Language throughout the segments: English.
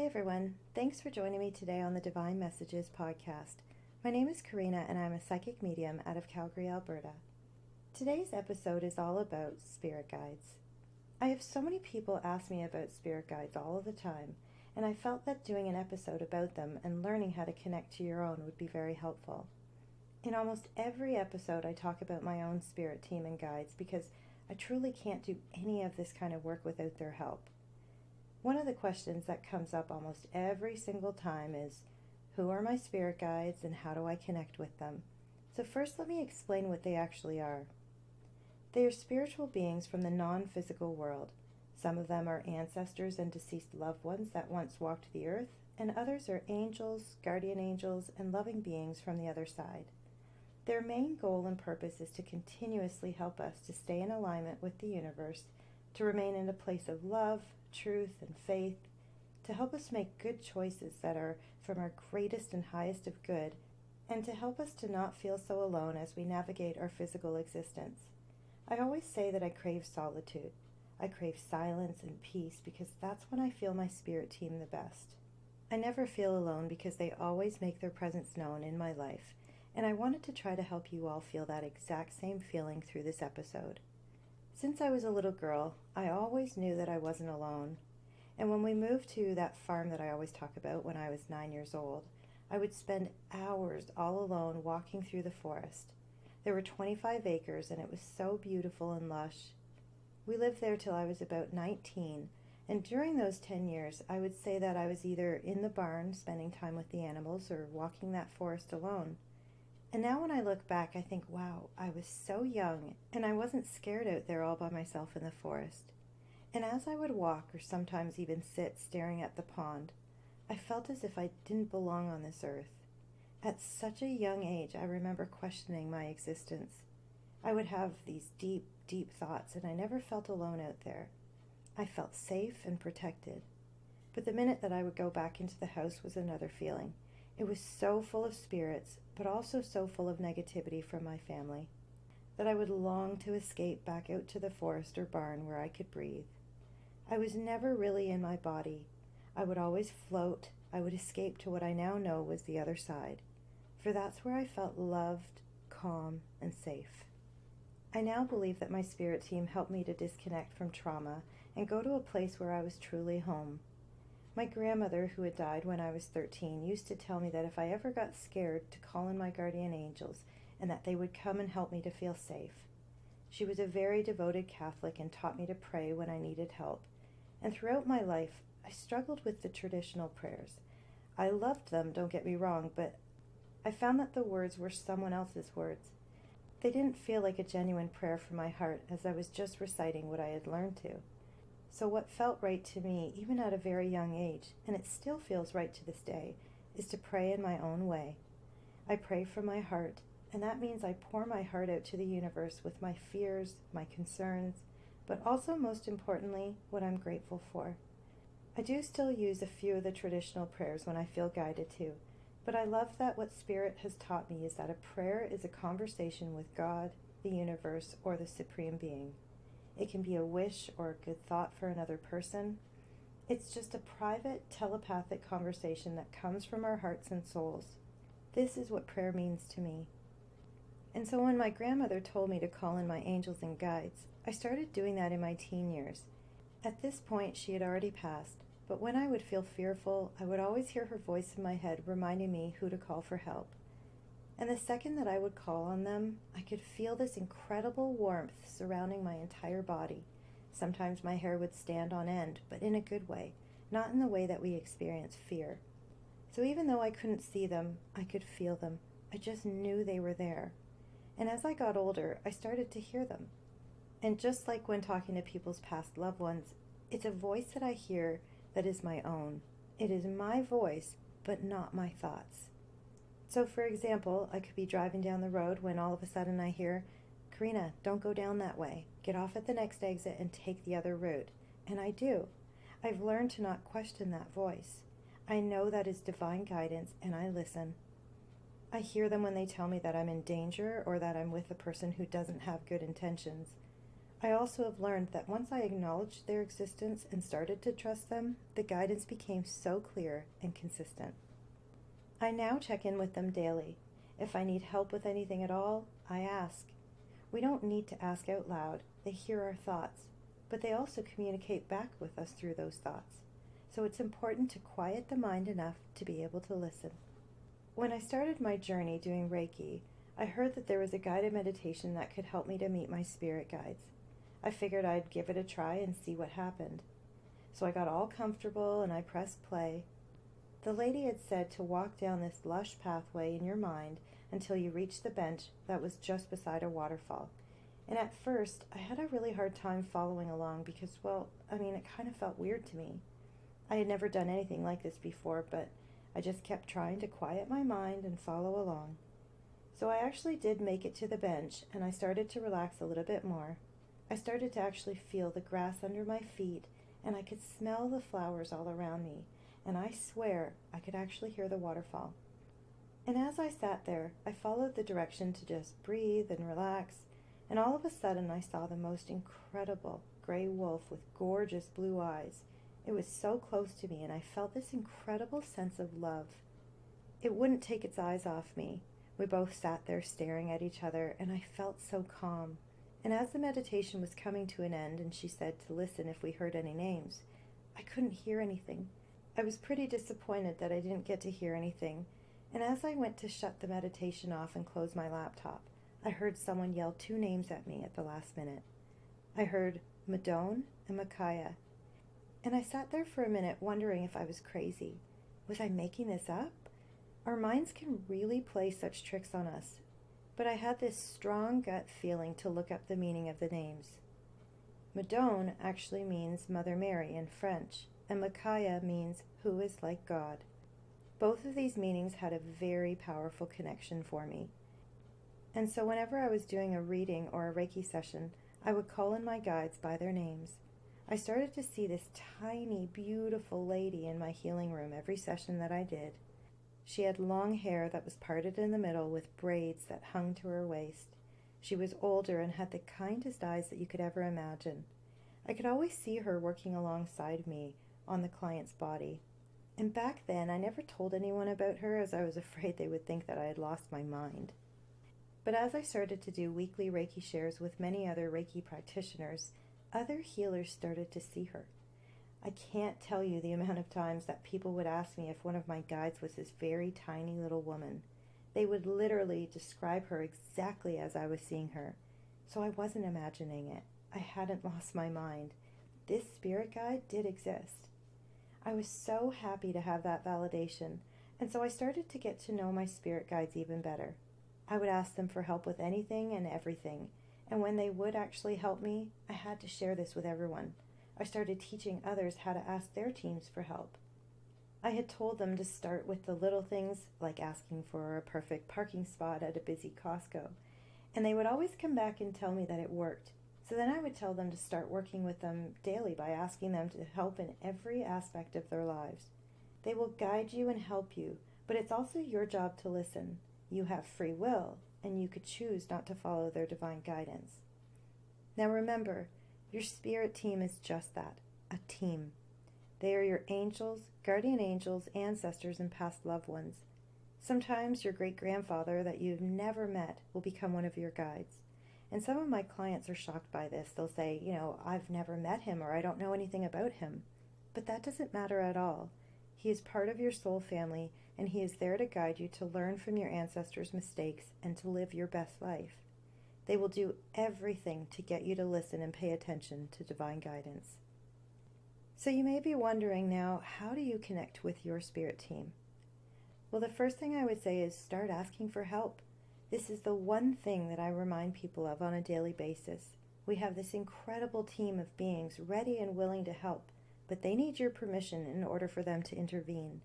everyone. Thanks for joining me today on the Divine Messages podcast. My name is Karina and I'm a psychic medium out of Calgary, Alberta. Today's episode is all about spirit guides. I have so many people ask me about spirit guides all of the time, and I felt that doing an episode about them and learning how to connect to your own would be very helpful. In almost every episode, I talk about my own spirit team and guides because I truly can't do any of this kind of work without their help. One of the questions that comes up almost every single time is, who are my spirit guides and how do I connect with them? So first let me explain what they actually are. They are spiritual beings from the non-physical world. Some of them are ancestors and deceased loved ones that once walked the earth, and others are angels, guardian angels, and loving beings from the other side. Their main goal and purpose is to continuously help us to stay in alignment with the universe, to remain in a place of love, truth, and faith, to help us make good choices that are from our greatest and highest of good, and to help us to not feel so alone as we navigate our physical existence. I always say that I crave solitude. I crave silence and peace because that's when I feel my spirit team the best. I never feel alone because they always make their presence known in my life, and I wanted to try to help you all feel that exact same feeling through this episode. Since I was a little girl, I always knew that I wasn't alone. And when we moved to that farm that I always talk about when I was 9 years old, I would spend hours all alone walking through the forest. There were 25 acres and it was so beautiful and lush. We lived there till I was about 19, and during those 10 years, I would say that I was either in the barn spending time with the animals or walking that forest alone. And now when I look back, I think, wow, I was so young, and I wasn't scared out there all by myself in the forest. And as I would walk, or sometimes even sit staring at the pond, I felt as if I didn't belong on this earth. At such a young age, I remember questioning my existence. I would have these deep, deep thoughts, and I never felt alone out there. I felt safe and protected. But the minute that I would go back into the house was another feeling. It was so full of spirits, but also so full of negativity from my family, that I would long to escape back out to the forest or barn where I could breathe. I was never really in my body. I would always float. I would escape to what I now know was the other side, for that's where I felt loved, calm, and safe. I now believe that my spirit team helped me to disconnect from trauma and go to a place where I was truly home. My grandmother, who had died when I was 13, used to tell me that if I ever got scared, to call in my guardian angels and that they would come and help me to feel safe. She was a very devoted Catholic and taught me to pray when I needed help. And throughout my life, I struggled with the traditional prayers. I loved them, don't get me wrong, but I found that the words were someone else's words. They didn't feel like a genuine prayer from my heart, as I was just reciting what I had learned to. So what felt right to me, even at a very young age, and it still feels right to this day, is to pray in my own way. I pray from my heart, and that means I pour my heart out to the universe with my fears, my concerns, but also, most importantly, what I'm grateful for. I do still use a few of the traditional prayers when I feel guided to, but I love that what Spirit has taught me is that a prayer is a conversation with God, the universe, or the Supreme Being. It can be a wish or a good thought for another person. It's just a private, telepathic conversation that comes from our hearts and souls. This is what prayer means to me. And so when my grandmother told me to call in my angels and guides, I started doing that in my teen years. At this point, she had already passed, but when I would feel fearful, I would always hear her voice in my head reminding me who to call for help. And the second that I would call on them, I could feel this incredible warmth surrounding my entire body. Sometimes my hair would stand on end, but in a good way, not in the way that we experience fear. So even though I couldn't see them, I could feel them. I just knew they were there. And as I got older, I started to hear them. And just like when talking to people's past loved ones, it's a voice that I hear that is my own. It is my voice, but not my thoughts. So for example, I could be driving down the road when all of a sudden I hear, Karina, don't go down that way. Get off at the next exit and take the other route. And I do. I've learned to not question that voice. I know that is divine guidance and I listen. I hear them when they tell me that I'm in danger or that I'm with a person who doesn't have good intentions. I also have learned that once I acknowledged their existence and started to trust them, the guidance became so clear and consistent. I now check in with them daily. If I need help with anything at all, I ask. We don't need to ask out loud. They hear our thoughts, but they also communicate back with us through those thoughts. So it's important to quiet the mind enough to be able to listen. When I started my journey doing Reiki, I heard that there was a guided meditation that could help me to meet my spirit guides. I figured I'd give it a try and see what happened. So I got all comfortable and I pressed play. The lady had said to walk down this lush pathway in your mind until you reached the bench that was just beside a waterfall. And at first, I had a really hard time following along because, it kind of felt weird to me. I had never done anything like this before, but I just kept trying to quiet my mind and follow along. So I actually did make it to the bench, and I started to relax a little bit more. I started to actually feel the grass under my feet, and I could smell the flowers all around me, and I swear I could actually hear the waterfall. And as I sat there, I followed the direction to just breathe and relax, and all of a sudden I saw the most incredible gray wolf with gorgeous blue eyes. It was so close to me, and I felt this incredible sense of love. It wouldn't take its eyes off me. We both sat there staring at each other, and I felt so calm. And as the meditation was coming to an end and she said to listen if we heard any names, I couldn't hear anything. I was pretty disappointed that I didn't get to hear anything, and as I went to shut the meditation off and close my laptop, I heard someone yell 2 names at me at the last minute. I heard Madone and Micaiah, and I sat there for a minute wondering if I was crazy. Was I making this up? Our minds can really play such tricks on us, but I had this strong gut feeling to look up the meaning of the names. Madone actually means Mother Mary in French, and Micaiah means who is like God. Both of these meanings had a very powerful connection for me. And so whenever I was doing a reading or a Reiki session, I would call in my guides by their names. I started to see this tiny, beautiful lady in my healing room every session that I did. She had long hair that was parted in the middle with braids that hung to her waist. She was older and had the kindest eyes that you could ever imagine. I could always see her working alongside me on the client's body. And back then, I never told anyone about her as I was afraid they would think that I had lost my mind. But as I started to do weekly Reiki shares with many other Reiki practitioners, other healers started to see her. I can't tell you the amount of times that people would ask me if one of my guides was this very tiny little woman. They would literally describe her exactly as I was seeing her. So I wasn't imagining it. I hadn't lost my mind. This spirit guide did exist. I was so happy to have that validation, and so I started to get to know my spirit guides even better. I would ask them for help with anything and everything, and when they would actually help me, I had to share this with everyone. I started teaching others how to ask their teams for help. I had told them to start with the little things, like asking for a perfect parking spot at a busy Costco, and they would always come back and tell me that it worked. So then I would tell them to start working with them daily by asking them to help in every aspect of their lives. They will guide you and help you, but it's also your job to listen. You have free will, and you could choose not to follow their divine guidance. Now remember, your spirit team is just that, a team. They are your angels, guardian angels, ancestors, and past loved ones. Sometimes your great-grandfather that you've never met will become one of your guides. And some of my clients are shocked by this. They'll say, I've never met him, or I don't know anything about him. But that doesn't matter at all. He is part of your soul family, and he is there to guide you to learn from your ancestors' mistakes and to live your best life. They will do everything to get you to listen and pay attention to divine guidance. So you may be wondering now, how do you connect with your spirit team? Well, the first thing I would say is start asking for help. This is the one thing that I remind people of on a daily basis. We have this incredible team of beings ready and willing to help, but they need your permission in order for them to intervene.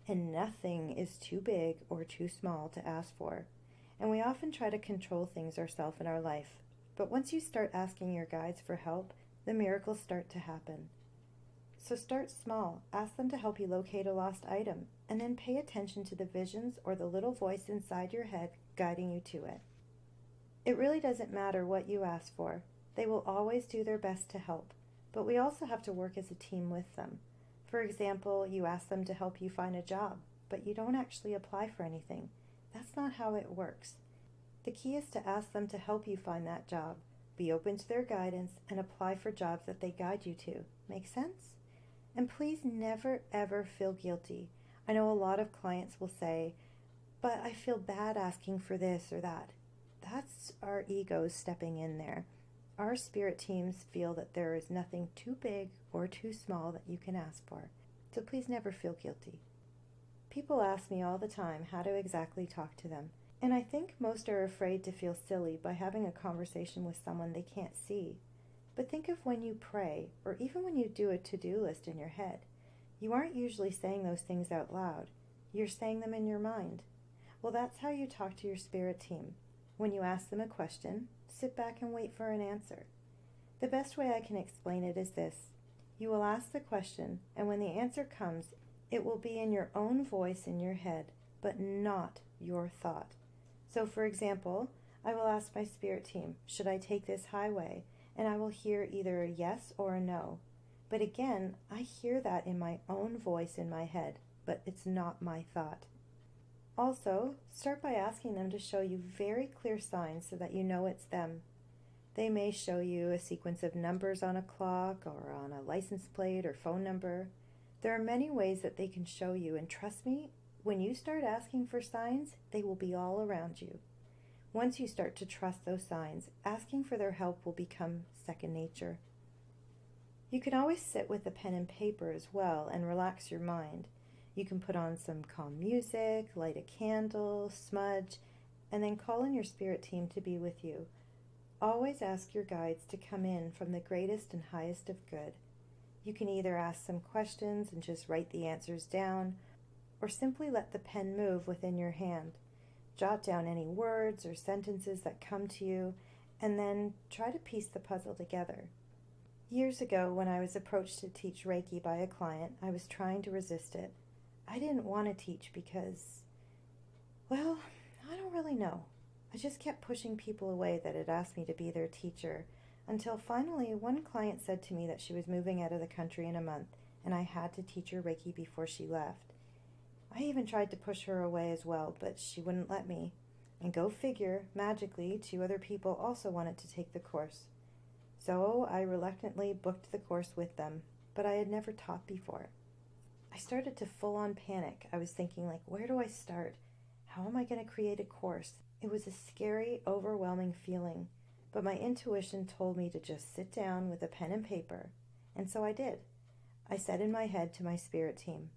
And nothing is too big or too small to ask for. And we often try to control things ourselves in our life. But once you start asking your guides for help, the miracles start to happen. So start small. Ask them to help you locate a lost item, and then pay attention to the visions or the little voice inside your head guiding you to it. It really doesn't matter what you ask for. They will always do their best to help, but we also have to work as a team with them. For example, you ask them to help you find a job, but you don't actually apply for anything. That's not how it works. The key is to ask them to help you find that job, be open to their guidance, and apply for jobs that they guide you to. Make sense? And please never ever feel guilty. I know a lot of clients will say, but I feel bad asking for this or that. That's our egos stepping in there. Our spirit teams feel that there is nothing too big or too small that you can ask for. So please never feel guilty. People ask me all the time how to exactly talk to them. And I think most are afraid to feel silly by having a conversation with someone they can't see. But think of when you pray, or even when you do a to-do list in your head. You aren't usually saying those things out loud. You're saying them in your mind. Well, that's how you talk to your spirit team. When you ask them a question, sit back and wait for an answer. The best way I can explain it is this. You will ask the question, and when the answer comes, it will be in your own voice in your head, but not your thought. So, for example, I will ask my spirit team, should I take this highway? And I will hear either a yes or a no. But again, I hear that in my own voice in my head, but it's not my thought. Also, start by asking them to show you very clear signs so that you know it's them. They may show you a sequence of numbers on a clock or on a license plate or phone number. There are many ways that they can show you, and trust me, when you start asking for signs, they will be all around you. Once you start to trust those signs, asking for their help will become second nature. You can always sit with a pen and paper as well and relax your mind. You can put on some calm music, light a candle, smudge, and then call in your spirit team to be with you. Always ask your guides to come in from the greatest and highest of good. You can either ask some questions and just write the answers down, or simply let the pen move within your hand. Jot down any words or sentences that come to you, and then try to piece the puzzle together. Years ago, when I was approached to teach Reiki by a client, I was trying to resist it. I didn't want to teach because, well, I don't really know. I just kept pushing people away that had asked me to be their teacher, until finally one client said to me that she was moving out of the country in a month, and I had to teach her Reiki before she left. I even tried to push her away as well, but she wouldn't let me. And go figure, magically, 2 other people also wanted to take the course. So I reluctantly booked the course with them, but I had never taught before. I started to full-on panic. I was thinking, where do I start? How am I going to create a course? It was a scary, overwhelming feeling, but my intuition told me to just sit down with a pen and paper, and so I did. I said in my head to my spirit team,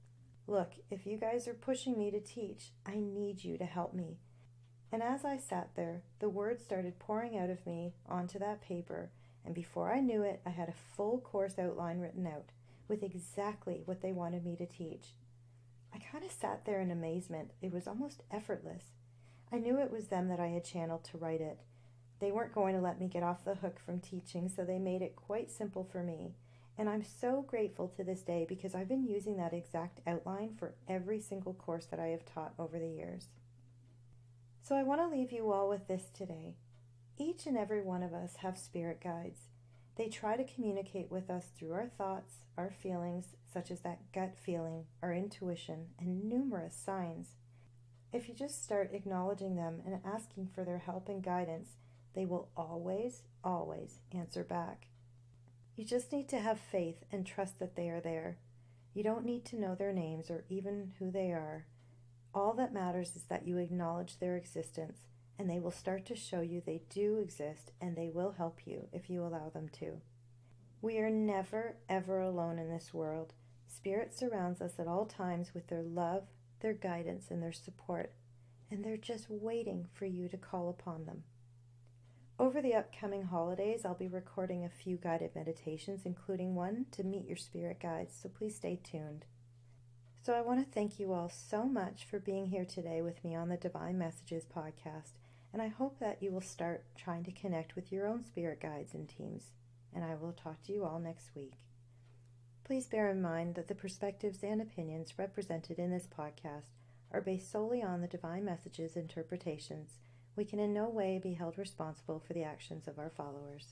look, if you guys are pushing me to teach, I need you to help me. And as I sat there, the words started pouring out of me onto that paper, and before I knew it, I had a full course outline written out with exactly what they wanted me to teach. I kind of sat there in amazement. It was almost effortless. I knew it was them that I had channeled to write it. They weren't going to let me get off the hook from teaching, so they made it quite simple for me. And I'm so grateful to this day because I've been using that exact outline for every single course that I have taught over the years. So I want to leave you all with this today. Each and every one of us have spirit guides. They try to communicate with us through our thoughts, our feelings, such as that gut feeling, our intuition, and numerous signs. If you just start acknowledging them and asking for their help and guidance, they will always, always answer back. You just need to have faith and trust that they are there. You don't need to know their names or even who they are. All that matters is that you acknowledge their existence, and they will start to show you they do exist, and they will help you if you allow them to. We are never, ever alone in this world. Spirit surrounds us at all times with their love, their guidance, and their support, and they're just waiting for you to call upon them. Over the upcoming holidays, I'll be recording a few guided meditations, including one to meet your spirit guides, so please stay tuned. So I want to thank you all so much for being here today with me on the Divine Messages podcast, and I hope that you will start trying to connect with your own spirit guides and teams, and I will talk to you all next week. Please bear in mind that the perspectives and opinions represented in this podcast are based solely on the Divine Messages interpretations. We can in no way be held responsible for the actions of our followers.